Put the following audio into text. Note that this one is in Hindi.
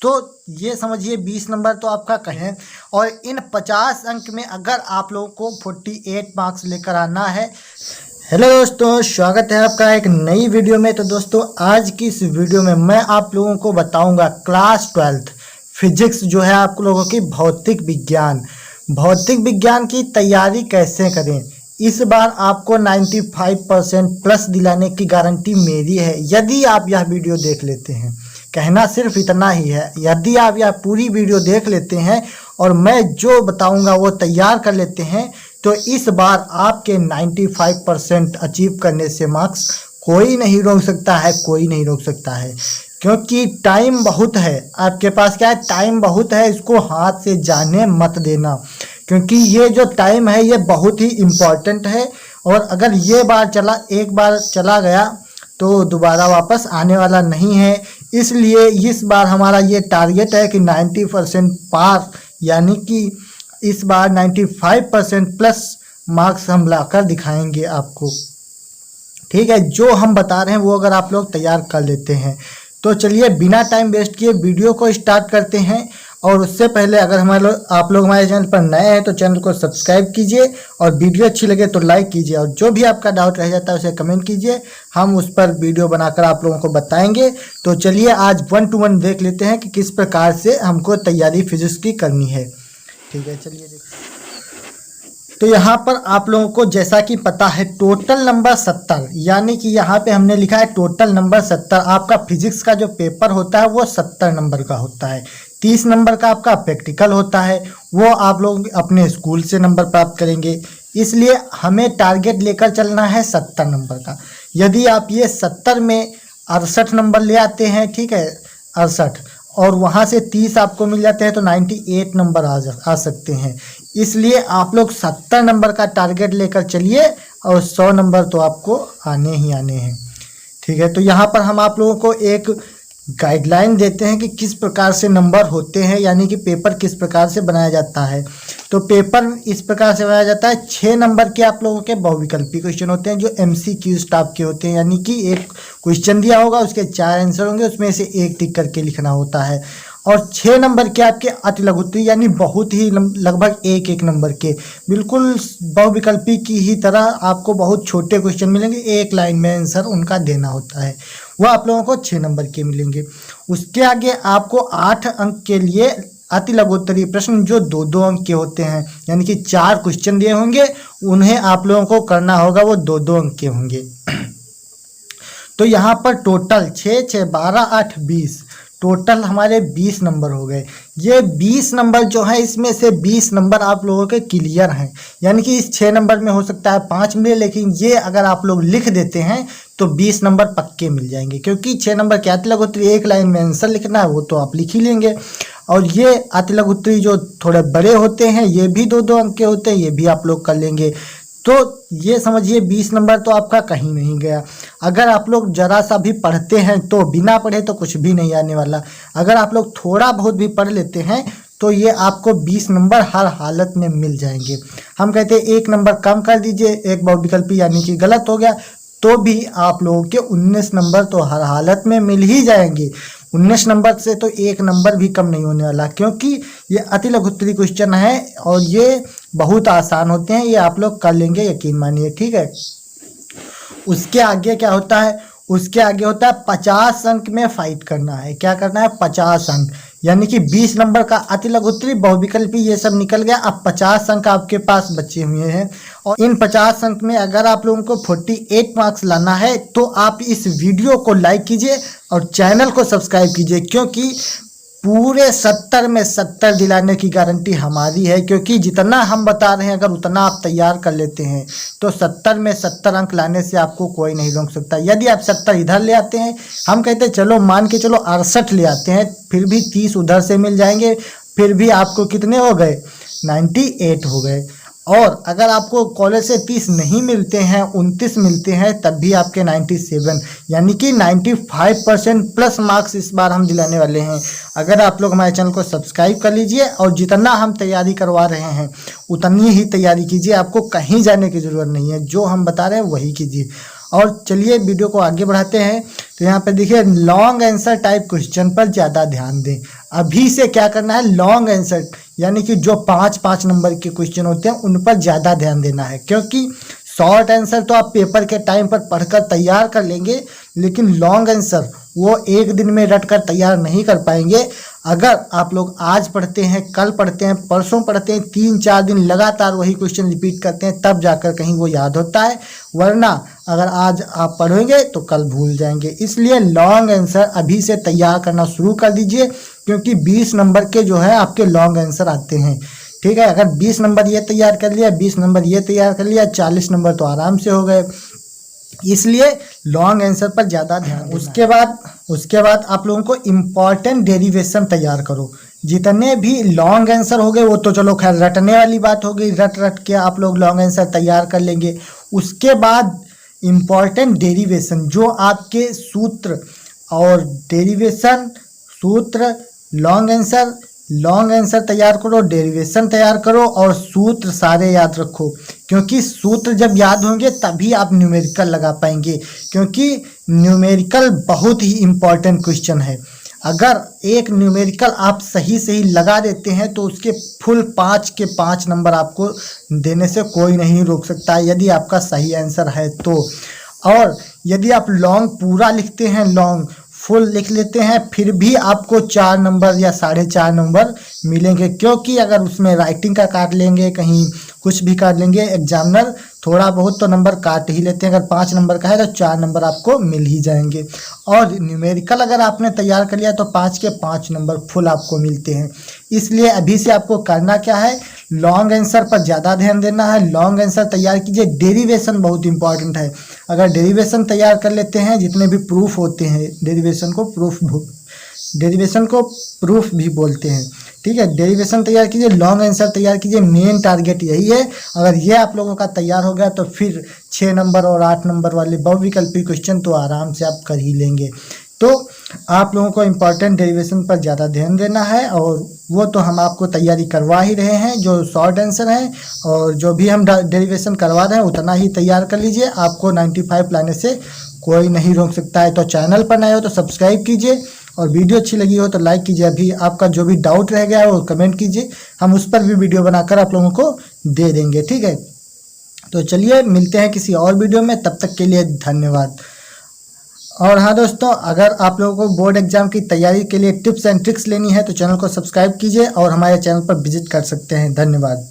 तो ये समझिए 20 नंबर तो आपका कहें। और इन 50 अंक में अगर आप लोगों को 48 मार्क्स लेकर आना है। हेलो दोस्तों, स्वागत है आपका एक नई वीडियो में। तो दोस्तों आज की इस वीडियो में मैं आप लोगों को बताऊंगा क्लास 12th फिजिक्स जो है आप लोगों की भौतिक विज्ञान की तैयारी कैसे करें। इस बार आपको 95% प्लस दिलाने की गारंटी मेरी है यदि आप यह वीडियो देख लेते हैं। कहना सिर्फ इतना ही है, यदि आप यह पूरी वीडियो देख लेते हैं और मैं जो बताऊंगा वो तैयार कर लेते हैं तो इस बार आपके 95% अचीव करने से मार्क्स कोई नहीं रोक सकता है, क्योंकि टाइम बहुत है आपके पास। क्या है, टाइम बहुत है, इसको हाथ से जाने मत देना, क्योंकि ये जो टाइम है ये बहुत ही इम्पोर्टेंट है। और अगर ये एक बार चला गया तो दोबारा वापस आने वाला नहीं है। इसलिए इस बार हमारा ये टारगेट है कि 90% पार, यानी कि इस बार 95% प्लस मार्क्स हम लाकर दिखाएंगे आपको। ठीक है, जो हम बता रहे हैं वो अगर आप लोग तैयार कर लेते हैं तो चलिए बिना टाइम वेस्ट किए वीडियो को स्टार्ट करते हैं। और उससे पहले अगर आप लोग हमारे चैनल पर नए हैं तो चैनल को सब्सक्राइब कीजिए और वीडियो अच्छी लगे तो लाइक कीजिए, और जो भी आपका डाउट रह जाता है उसे कमेंट कीजिए, हम उस पर वीडियो बनाकर आप लोगों को बताएंगे। तो चलिए आज 1 to 1 देख लेते हैं कि किस प्रकार से हमको तैयारी फिजिक्स की करनी है। ठीक है, चलिए देखिए। तो यहाँ पर आप लोगों को जैसा कि पता है टोटल नंबर 70, यानी कि यहाँ पे हमने लिखा है टोटल नंबर 70। आपका फिजिक्स का जो पेपर होता है वो 70 नंबर का होता है। 30 नंबर का आपका प्रैक्टिकल होता है, वो आप लोग अपने स्कूल से नंबर प्राप्त करेंगे। इसलिए हमें टारगेट लेकर चलना है 70 नंबर का। यदि आप ये 70 में 68 नंबर ले आते हैं, ठीक है 68, और वहाँ से 30 आपको मिल जाते हैं तो 98 नंबर आ सकते हैं। इसलिए आप लोग 70 नंबर का टारगेट लेकर चलिए और 100 नंबर तो आपको आने ही आने हैं। ठीक है, तो यहाँ पर हम आप लोगों को एक गाइडलाइन देते हैं कि किस प्रकार से नंबर होते हैं, यानी कि पेपर किस प्रकार से बनाया जाता है। तो पेपर इस प्रकार से बनाया जाता है, 6 नंबर के आप लोगों के बहुविकल्पी क्वेश्चन होते हैं जो MCQ टाइप के होते हैं, यानी कि एक क्वेश्चन दिया होगा उसके 4 आंसर होंगे, उसमें से एक टिक करके लिखना होता है। और 6 नंबर के आपके अति लघु उत्तरीय, यानी बहुत ही लगभग एक नंबर के, बिल्कुल बहुविकल्पी की ही तरह आपको बहुत छोटे क्वेश्चन मिलेंगे, एक लाइन में आंसर उनका देना होता है, वह आप लोगों को 6 नंबर के मिलेंगे। उसके आगे आपको 8 अंक के लिए अति लघु उत्तरीय प्रश्न जो 2-2 अंक के होते हैं, यानी कि 4 क्वेश्चन दिए होंगे, उन्हें आप लोगों को करना होगा, वो 2-2 अंक के होंगे। तो यहाँ पर टोटल 6, 6, 12, 8, 20, टोटल हमारे 20 नंबर हो गए। ये 20 नंबर जो है इसमें से 20 नंबर आप लोगों के क्लियर हैं, यानी कि इस 6 नंबर में हो सकता है 5 मिले, लेकिन ये अगर आप लोग लिख देते हैं तो 20 नंबर पक्के मिल जाएंगे, क्योंकि 6 नंबर के अति लघु उत्तरीय एक लाइन में आंसर लिखना है, वो तो आप लिख ही लेंगे। और ये अति लघु उत्तरीय जो थोड़े बड़े होते हैं ये भी 2-2 अंक के होते हैं, ये भी आप लोग कर लेंगे। तो ये समझिए 20 नंबर तो आपका कहीं नहीं गया। अगर आप लोग जरा सा भी पढ़ते हैं तो बिना पढ़े तो कुछ भी नहीं आने वाला। अगर आप लोग थोड़ा बहुत भी पढ़ लेते हैं तो ये आपको 20 नंबर हर हालत में मिल जाएंगे। हम कहते हैं 1 नंबर कम कर दीजिए, एक बहुविकल्पी यानी कि गलत हो गया, तो भी आप लोगों के 19 नंबर तो हर हालत में मिल ही जाएंगे। 19 नंबर से तो 1 नंबर भी कम नहीं होने वाला, क्योंकि ये अति लघु उत्तरीय क्वेश्चन है और ये बहुत आसान होते हैं, ये आप लोग कर लेंगे, यकीन मानिए। ठीक है, उसके आगे क्या होता है, उसके आगे होता है 50 अंक में फाइट करना है। क्या करना है, 50 अंक, यानी कि 20 नंबर का अति लघु उत्तरीय बहुविकल्पी ये सब निकल गया। अब 50 अंक आपके पास बचे हुए हैं, और इन 50 अंक में अगर आप लोगों को 48 मार्क्स लाना है तो आप इस वीडियो को लाइक कीजिए और चैनल को सब्सक्राइब कीजिए, क्योंकि पूरे 70 में 70 दिलाने की गारंटी हमारी है। क्योंकि जितना हम बता रहे हैं अगर उतना आप तैयार कर लेते हैं तो 70 में 70 अंक लाने से आपको कोई नहीं रोक सकता। यदि आप 70 इधर ले आते हैं, हम कहते हैं चलो मान के चलो 68 ले आते हैं, फिर भी 30 उधर से मिल जाएंगे, फिर भी आपको कितने हो गए, 98 हो गए। और अगर आपको कॉलेज से 30 नहीं मिलते हैं, 29 मिलते हैं, तब भी आपके 97, यानी कि 95% प्लस मार्क्स इस बार हम दिलाने वाले हैं। अगर आप लोग हमारे चैनल को सब्सक्राइब कर लीजिए और जितना हम तैयारी करवा रहे हैं उतनी ही तैयारी कीजिए, आपको कहीं जाने की ज़रूरत नहीं है, जो हम बता रहे हैं वही कीजिए। और चलिए वीडियो को आगे बढ़ाते हैं। तो यहाँ पे देखिए लॉन्ग आंसर टाइप क्वेश्चन पर ज़्यादा ध्यान दें। अभी से क्या करना है, लॉन्ग आंसर यानी कि जो 5-5 नंबर के क्वेश्चन होते हैं उन पर ज़्यादा ध्यान देना है, क्योंकि शॉर्ट आंसर तो आप पेपर के टाइम पर पढ़कर तैयार कर लेंगे, लेकिन लॉन्ग आंसर वो एक दिन में रट कर तैयार नहीं कर पाएंगे। अगर आप लोग आज पढ़ते हैं, कल पढ़ते हैं, परसों पढ़ते हैं, 3-4 दिन लगातार वही क्वेश्चन रिपीट करते हैं, तब जाकर कहीं वो याद होता है, वरना अगर आज आप पढ़ेंगे तो कल भूल जाएंगे। इसलिए लॉन्ग आंसर अभी से तैयार करना शुरू कर दीजिए, क्योंकि 20 नंबर के जो है आपके लॉन्ग आंसर आते हैं। ठीक है, अगर 20 नंबर ये तैयार कर लिया, 20 नंबर ये तैयार कर लिया, 40 नंबर तो आराम से हो गए। इसलिए लॉन्ग आंसर पर ज़्यादा ध्यान। उसके बाद आप लोगों को इम्पॉर्टेंट डेरिवेशन तैयार करो। जितने भी लॉन्ग आंसर हो गए वो तो चलो खैर रटने वाली बात हो गई, रट के आप लोग लॉन्ग आंसर तैयार कर लेंगे। उसके बाद इम्पॉर्टेंट डेरिवेशन, जो आपके सूत्र और डेरिवेशन, सूत्र, लॉन्ग आंसर तैयार करो, डेरिवेशन तैयार करो और सूत्र सारे याद रखो, क्योंकि सूत्र जब याद होंगे तभी आप न्यूमेरिकल लगा पाएंगे, क्योंकि न्यूमेरिकल बहुत ही इम्पॉर्टेंट क्वेश्चन है। अगर एक न्यूमेरिकल आप सही लगा देते हैं तो उसके फुल 5 के 5 नंबर आपको देने से कोई नहीं रोक सकता, यदि आपका सही आंसर है तो। और यदि आप लॉन्ग पूरा लिखते हैं, लॉन्ग फुल लिख लेते हैं, फिर भी आपको 4 नंबर या 4.5 नंबर मिलेंगे, क्योंकि अगर उसमें राइटिंग का काट लेंगे, कहीं कुछ भी काट लेंगे, एग्जामिनर थोड़ा बहुत तो नंबर काट ही लेते हैं। अगर 5 नंबर का है तो 4 नंबर आपको मिल ही जाएंगे। और न्यूमेरिकल अगर आपने तैयार कर लिया तो 5 के 5 नंबर फुल आपको मिलते हैं। इसलिए अभी से आपको करना क्या है, लॉन्ग आंसर पर ज़्यादा ध्यान देना है, लॉन्ग आंसर तैयार कीजिए। डेरिवेशन बहुत इंपॉर्टेंट है। अगर डेरिवेशन तैयार कर लेते हैं, जितने भी प्रूफ होते हैं, डेरिवेशन को प्रूफ भी बोलते हैं। ठीक है, डेरिवेशन तैयार कीजिए, लॉन्ग आंसर तैयार कीजिए, मेन टारगेट यही है। अगर ये आप लोगों का तैयार हो गया तो फिर 6 नंबर और 8 नंबर वाले बहुविकल्पी क्वेश्चन तो आराम से आप कर ही लेंगे। तो आप लोगों को इम्पॉर्टेंट डेरिवेशन पर ज़्यादा ध्यान देना है, और वो तो हम आपको तैयारी करवा ही रहे हैं, जो शॉर्ट आंसर है और जो भी हम डेरिवेशन करवा रहे हैं उतना ही तैयार कर लीजिए। आपको 95 लाने से कोई नहीं रोक सकता है। तो चैनल पर नए हो तो सब्सक्राइब कीजिए, और वीडियो अच्छी लगी हो तो लाइक कीजिए। अभी आपका जो भी डाउट रह गया है वो कमेंट कीजिए, हम उस पर भी वीडियो बनाकर आप लोगों को दे देंगे। ठीक है, तो चलिए मिलते हैं किसी और वीडियो में, तब तक के लिए धन्यवाद। और हाँ दोस्तों, अगर आप लोगों को बोर्ड एग्जाम की तैयारी के लिए टिप्स एंड ट्रिक्स लेनी है तो चैनल को सब्सक्राइब कीजिए और हमारे चैनल पर विजिट कर सकते हैं। धन्यवाद।